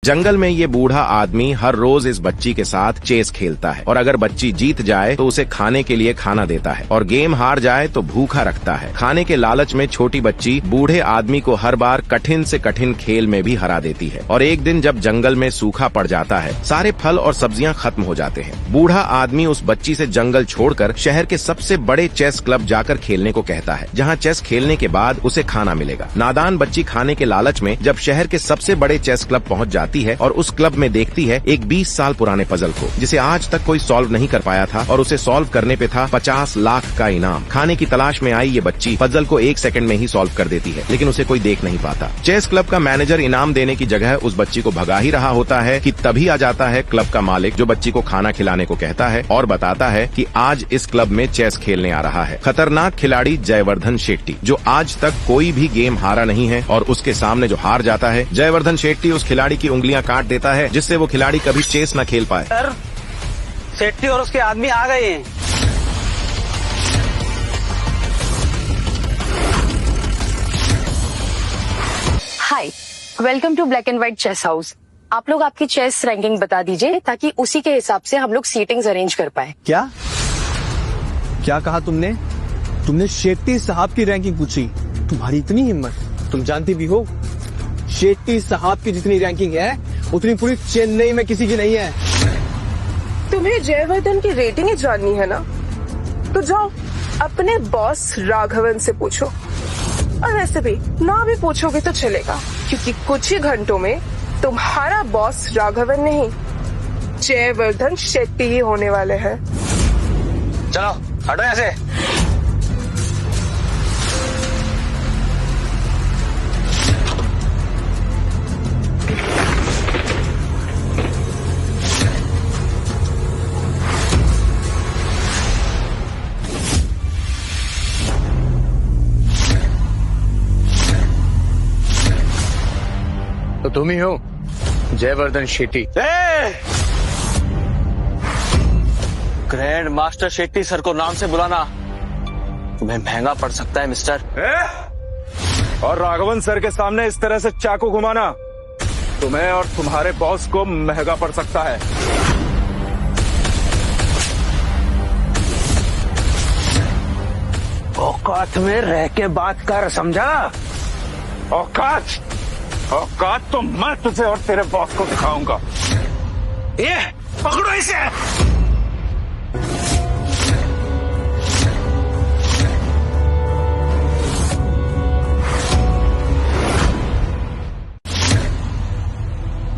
जंगल में ये बूढ़ा आदमी हर रोज इस बच्ची के साथ चेस खेलता है और अगर बच्ची जीत जाए तो उसे खाने के लिए खाना देता है और गेम हार जाए तो भूखा रखता है। खाने के लालच में छोटी बच्ची बूढ़े आदमी को हर बार कठिन से कठिन खेल में भी हरा देती है और एक दिन जब जंगल में सूखा पड़ जाता है, सारे फल और सब्जियां खत्म हो जाते हैं। बूढ़ा आदमी उस बच्ची से जंगल छोड़कर शहर के सबसे बड़े चेस क्लब जाकर खेलने को कहता है, जहाँ चेस खेलने के बाद उसे खाना मिलेगा। नादान बच्ची खाने के लालच में जब शहर के सबसे बड़े चेस क्लब पहुँच जाती है और उस क्लब में देखती है एक 20 साल पुराने पजल को, जिसे आज तक कोई सॉल्व नहीं कर पाया था और उसे सॉल्व करने पे था 50 लाख का इनाम। खाने की तलाश में आई ये बच्ची पजल को 1 सेकंड में ही सॉल्व कर देती है, लेकिन उसे कोई देख नहीं पाता। चेस क्लब का मैनेजर इनाम देने की जगह उस बच्ची को भगा ही रहा होता है कि तभी आ जाता है क्लब का मालिक, जो बच्ची को खाना खिलाने को कहता है और बताता है कि आज इस क्लब में चेस खेलने आ रहा है खतरनाक खिलाड़ी जयवर्धन शेट्टी, जो आज तक कोई भी गेम हारा नहीं है और उसके सामने जो हार जाता है, जयवर्धन शेट्टी उस खिलाड़ी की उंगलियां काट देता है, जिससे वो खिलाड़ी कभी चेस न खेल पाए। सर, शेट्टी और उसके आदमी आ गए हैं। Hi, welcome to black and white chess house. आप लोग आपकी चेस रैंकिंग बता दीजिए ताकि उसी के हिसाब से हम लोग सीटिंग्स अरेंज कर पाए। क्या क्या कहा तुमने? तुमने शेट्टी साहब की रैंकिंग पूछी? तुम्हारी इतनी हिम्मत? तुम जानती भी हो शेट्टी साहब की जितनी रैंकिंग है उतनी पूरी चेन्नई में किसी की नहीं है। तुम्हें जयवर्धन की रेटिंग ही जाननी है ना, तो जाओ अपने बॉस राघवन से पूछो। और वैसे भी ना भी पूछोगे तो चलेगा, क्योंकि कुछ ही घंटों में तुम्हारा बॉस राघवन नहीं, जयवर्धन शेट्टी ही होने वाले हैं। चलो हटो यहाँ से। तो तुम ही हो Jaivardhan Shetty? Grand master Shetty sir को नाम से बुलाना तुम्हें महंगा पड़ सकता है मिस्टर। और राघवन सर के सामने इस तरह से चाकू घुमाना तुम्हें और तुम्हारे बॉस को महंगा पड़ सकता है। औकात में रह के बात कर, समझा? औकात तो मैं तुझे और तेरे बॉस को दिखाऊंगा। ये पकड़ो इसे।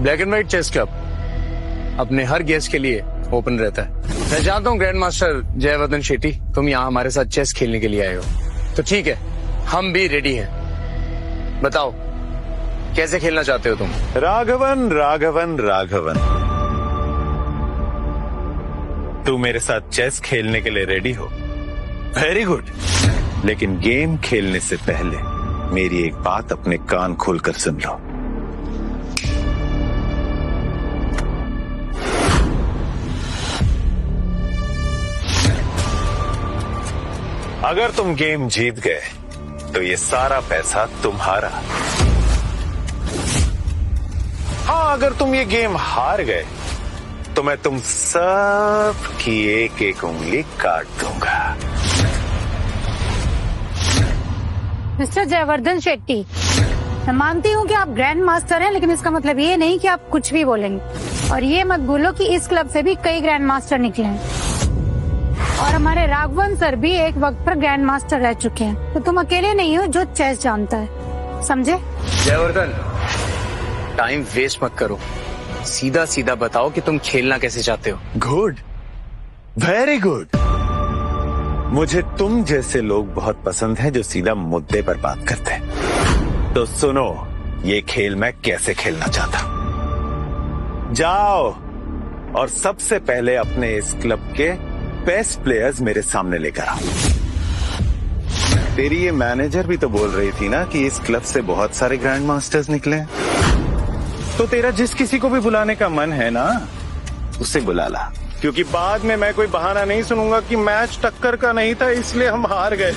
Black and white chess club अपने हर गेस्ट के लिए ओपन रहता है। मैं जानता हूँ ग्रैंड मास्टर जयवर्धन शेट्टी, तुम यहाँ हमारे साथ चेस खेलने के लिए आए हो, तो ठीक है, हम भी रेडी हैं। बताओ कैसे खेलना चाहते हो तुम? राघवन राघवन राघवन, तू मेरे साथ चेस खेलने के लिए रेडी हो? वेरी गुड, लेकिन गेम खेलने से पहले मेरी एक बात अपने कान खोलकर सुन लो। अगर तुम गेम जीत गए तो ये सारा पैसा तुम्हारा। हाँ, अगर तुम ये गेम हार गए तो मैं तुम सब की एक एक उंगली काट दूंगा। मिस्टर जयवर्धन शेट्टी, मैं मानती हूँ कि आप ग्रैंड मास्टर हैं, लेकिन इसका मतलब ये नहीं कि आप कुछ भी बोलेंगे। और ये मत भूलो कि इस क्लब से भी कई ग्रैंड मास्टर निकले हैं और हमारे राघवन सर भी एक वक्त पर ग्रैंड मास्टर रह चुके हैं, तो तुम अकेले नहीं हो जो चेस जानता है, समझे? जयवर्धन, टाइम वेस्ट मत करो, सीधा सीधा बताओ कि तुम खेलना कैसे चाहते हो। Good, very good. मुझे तुम जैसे लोग बहुत पसंद हैं जो सीधा मुद्दे पर बात करते हैं। तो सुनो, ये खेल मैं कैसे खेलना चाहता हूं। जाओ और सबसे पहले अपने इस क्लब के बेस्ट प्लेयर्स मेरे सामने लेकर आओ। तेरी ये मैनेजर भी तो बोल रही थी ना कि इस क्लब से बहुत सारे ग्रैंड मास्टर्स निकले, तो तेरा जिस किसी को भी बुलाने का मन है ना, उसे बुला ला, क्योंकि बाद में मैं कोई बहाना नहीं सुनूंगा कि मैच टक्कर का नहीं था इसलिए हम हार गए।